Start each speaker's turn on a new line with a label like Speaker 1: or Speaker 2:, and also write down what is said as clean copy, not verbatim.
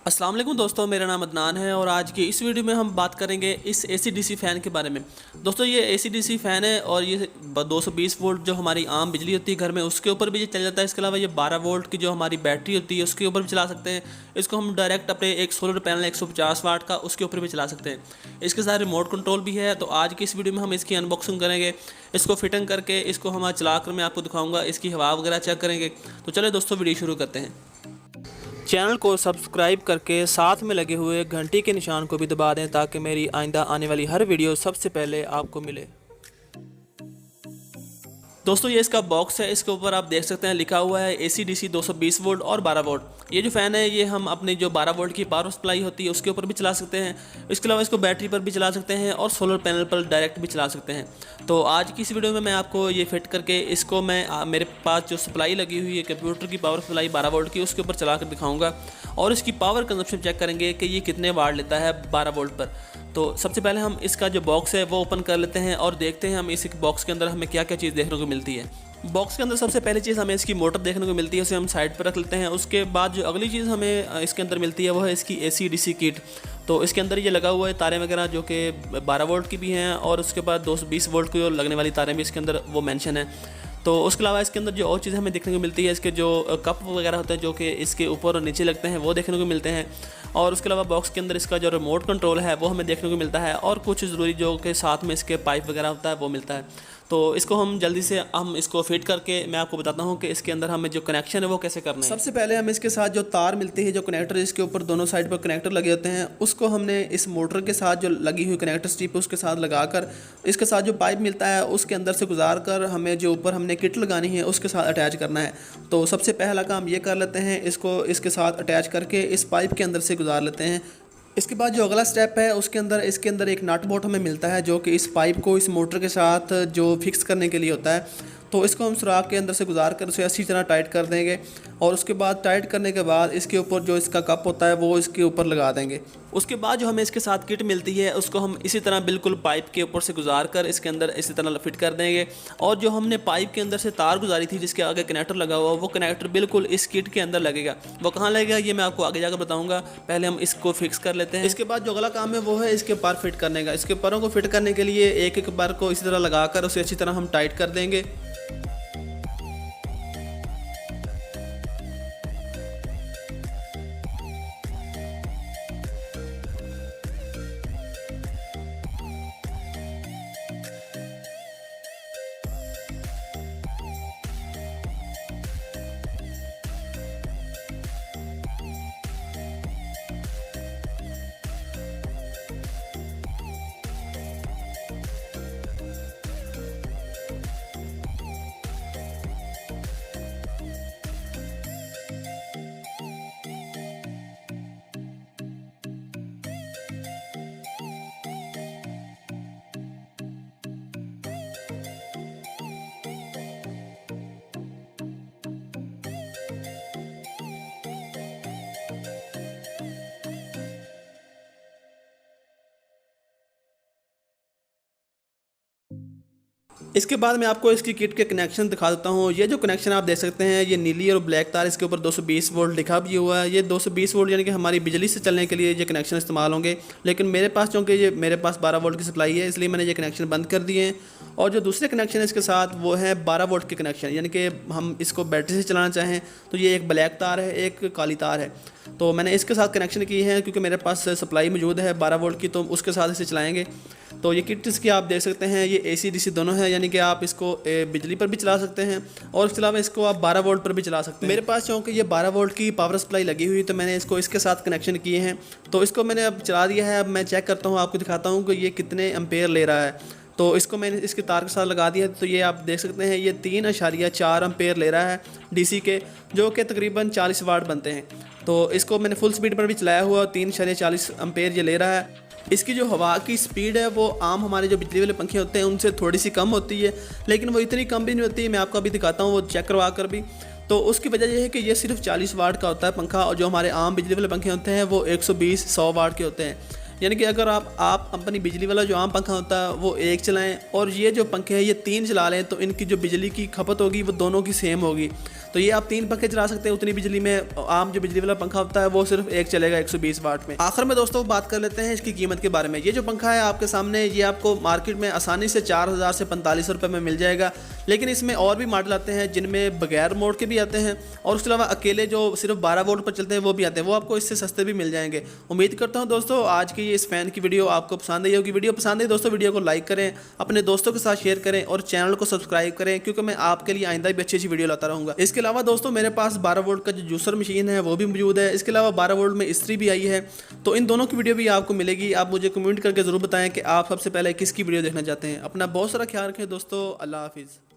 Speaker 1: अस्सलाम वालेकुम दोस्तों, मेरा नाम अदनान है और आज की इस वीडियो में हम बात करेंगे इस एसी डीसी फ़ैन के बारे में। दोस्तों ये एसी डीसी फ़ैन है और ये 220 वोल्ट जो हमारी आम बिजली होती है घर में उसके ऊपर भी ये चल जाता है। इसके अलावा ये 12 वोल्ट की जो हमारी बैटरी होती है उसके ऊपर भी चला सकते हैं। इसको हम डायरेक्ट अपने एक सोलर पैनल 150 वाट का उसके ऊपर भी चला सकते हैं। इसके साथ रिमोट कंट्रोल भी है। तो आज की इस वीडियो में हम इसकी अनबॉक्सिंग करेंगे, इसको फिटिंग करके इसको हम चलाकर मैं आपको दिखाऊँगा, इसकी हवा वगैरह चेक करेंगे। तो चले दोस्तों वीडियो शुरू करते हैं। चैनल को सब्सक्राइब करके साथ में लगे हुए घंटी के निशान को भी दबा दें ताकि मेरी आइंदा आने वाली हर वीडियो सबसे पहले आपको मिले। दोस्तों ये इसका बॉक्स है, इसके ऊपर आप देख सकते हैं लिखा हुआ है एसी डीसी 220 वोल्ट और 12 वोल्ट। ये जो फ़ैन है ये हम अपनी जो 12 वोल्ट की पावर सप्लाई होती है उसके ऊपर भी चला सकते हैं। इसके अलावा इसको बैटरी पर भी चला सकते हैं और सोलर पैनल पर डायरेक्ट भी चला सकते हैं। तो आज की इस वीडियो में मैं आपको ये फिट करके इसको मैं मेरे पास जो सप्लाई लगी हुई है कंप्यूटर की पावर सप्लाई 12 वोल्ट की उसके ऊपर चला कर दिखाऊँगा और इसकी पावर कंजप्शन चेक करेंगे कि ये कितने वाट लेता है 12 वोल्ट पर। तो सबसे पहले हम इसका जो बॉक्स है वो ओपन कर लेते हैं और देखते हैं हम इस बॉक्स के अंदर हमें क्या क्या चीज़ देखने को मिलती है। बॉक्स के अंदर सबसे पहली चीज़ हमें इसकी मोटर देखने को मिलती है, उसे हम साइड पर रख लेते हैं। उसके बाद जो अगली चीज़ हमें इसके अंदर मिलती है वो है इसकी एसी डीसी किट। तो इसके अंदर ये लगा हुआ है तारें वगैरह जो कि 12 वोल्ट की भी हैं और उसके बाद 220 वोल्ट की लगने वाली तारें भी इसके अंदर वो मेंशन है। तो उसके अलावा इसके अंदर जो और चीज़ें हमें देखने को मिलती है, इसके जो कप वगैरह होते हैं जो कि इसके ऊपर और नीचे लगते हैं वो देखने को मिलते हैं। और उसके अलावा बॉक्स के अंदर इसका जो रिमोट कंट्रोल है वो हमें देखने को मिलता है और कुछ ज़रूरी जो कि साथ में इसके पाइप वगैरह होता है वो मिलता है। तो इसको हम जल्दी से हम इसको फिट करके मैं आपको बताता हूँ कि इसके अंदर हमें जो कनेक्शन है वो कैसे करना है। सबसे पहले हम इसके साथ जो तार मिलती है, जो कनेक्टर इसके ऊपर दोनों साइड पर कनेक्टर लगे होते हैं, उसको हमने इस मोटर के साथ जो लगी हुई कनेक्टर स्ट्रिप उसके साथ लगाकर इसके साथ जो पाइप मिलता है उसके अंदर से गुजार कर हमें जो ऊपर हमने किट लगानी है उसके साथ अटैच करना है। तो सबसे पहला काम ये कर लेते हैं, इसको इसके साथ अटैच करके इस पाइप के अंदर से गुजार लेते हैं। इसके बाद जो अगला स्टेप है उसके अंदर इसके अंदर एक नट बोल्ट हमें मिलता है जो कि इस पाइप को इस मोटर के साथ जो फिक्स करने के लिए होता है। तो इसको हम सुराख के अंदर से गुजार कर उसे अच्छी तरह टाइट कर देंगे और उसके बाद टाइट करने के बाद इसके ऊपर जो इसका कप होता है वो इसके ऊपर लगा देंगे। उसके बाद जो हमें इसके साथ किट मिलती है उसको हम इसी तरह बिल्कुल पाइप के ऊपर से गुजार कर इसके अंदर इसी तरह फिट कर देंगे। और जो हमने पाइप के अंदर से तार गुजारी थी जिसके आगे कनेक्टर लगा हुआ वो कनेक्टर बिल्कुल इस किट के अंदर लगेगा। वो कहाँ लगेगा ये मैं आपको आगे जाकर बताऊँगा, पहले हम इसको फिक्स कर लेते हैं। इसके बाद जो अगला काम है वो है इसके पर फिट करने का। इसके परों को फिट करने के लिए एक एक पर को इसी तरह लगाकर उसे अच्छी तरह हम टाइट कर देंगे। इसके बाद मैं आपको इसकी किट के कनेक्शन दिखा देता हूँ। ये जो कनेक्शन आप देख सकते हैं ये नीली और ब्लैक तार, इसके ऊपर 220 वोल्ट लिखा भी हुआ है। ये 220 वोल्ट यानी कि हमारी बिजली से चलने के लिए ये कनेक्शन इस्तेमाल होंगे, लेकिन मेरे पास चूँकि ये मेरे पास 12 वोल्ट की सप्लाई है इसलिए मैंने ये कनेक्शन बंद कर दिए हैं। और जो दूसरे कनेक्शन है इसके साथ वो है 12 वोल्ट के कनेक्शन, यानी कि हम इसको बैटरी से चलाना चाहें तो ये एक ब्लैक तार है, एक काली तार है। तो मैंने इसके साथ कनेक्शन की है क्योंकि मेरे पास सप्लाई मौजूद है 12 वोल्ट की, तो उसके साथ इसे चलाएँगे। तो ये किट इसकी आप देख सकते हैं ये एसी डीसी दोनों है, यानी कि आप इसको बिजली पर भी चला सकते हैं और इसके अलावा इसको आप 12 वोल्ट पर भी चला सकते हैं। मेरे पास चूँकि ये 12 वोल्ट की पावर सप्लाई लगी हुई तो मैंने इसको इसके साथ कनेक्शन किए हैं। तो इसको मैंने अब चला दिया है। अब मैं चेक करता हूँ, आपको दिखाता हूँ कि ये कितने एम्पेयर ले रहा है। तो इसको मैंने इसके तार के साथ लगा दिया। तो ये आप देख सकते हैं ये 3.4 एम्पेयर ले रहा है डीसी के, जो कि तकरीबन 40 वाट बनते हैं। तो इसको मैंने फुल स्पीड पर भी चलाया हुआ, 3.40 एम्पेयर ये ले रहा है। इसकी जो हवा की स्पीड है वो आम हमारे जो बिजली वाले पंखे होते हैं उनसे थोड़ी सी कम होती है, लेकिन वो इतनी कम भी नहीं होती। मैं आपको अभी दिखाता हूँ वो चेक करवा कर भी। तो उसकी वजह यह है कि ये सिर्फ 40 वाट का होता है पंखा, और जो हमारे आम बिजली वाले पंखे होते हैं वो 120-100 वाट के होते हैं। यानी कि अगर आप अपनी बिजली वाला जो आम पंखा होता है वो एक चलाएं और ये जो पंखे हैं ये 3 चला लें तो इनकी जो बिजली की खपत होगी वो दोनों की सेम होगी। तो ये आप 3 पंखे चला सकते हैं उतनी बिजली में। आम जो बिजली वाला पंखा होता है वो सिर्फ एक चलेगा 120 वाट में। आखिर में दोस्तों बात कर लेते हैं इसकी कीमत के बारे में। ये जो पंखा है आपके सामने, ये आपको मार्केट में आसानी से 4000 से 4500 रुपये में मिल जाएगा। लेकिन इसमें और भी मॉडल आते हैं जिनमें बगैर मोड के भी आते हैं और उसके अलावा अकेले जो सिर्फ 12 वोल्ट पर चलते हैं वो भी आते हैं। वो आपको इससे सस्ते भी मिल जाएंगे। उम्मीद करता हूँ दोस्तों आज की इस फैन की वीडियो आपको पसंद आई होगी। वीडियो पसंद आई दोस्तों वीडियो को लाइक करें, अपने दोस्तों के साथ शेयर करें और चैनल को सब्सक्राइब करें, क्योंकि मैं आपके लिए आइंदा भी अच्छी वीडियो लाता रहूँगा। इसके अलावा दोस्तों मेरे पास 12 वोल्ट का जो जूसर मशीन है वो भी मौजूद है। इसके अलावा 12 वोल्ट में इस्त्री भी आई है। तो इन दोनों की वीडियो भी आपको मिलेगी। आप मुझे कमेंट करके ज़रूर बताएं कि आप सबसे पहले किसकी वीडियो देखना चाहते हैं। अपना बहुत सारा ख्याल रखें दोस्तों। अल्लाह हाफिज़।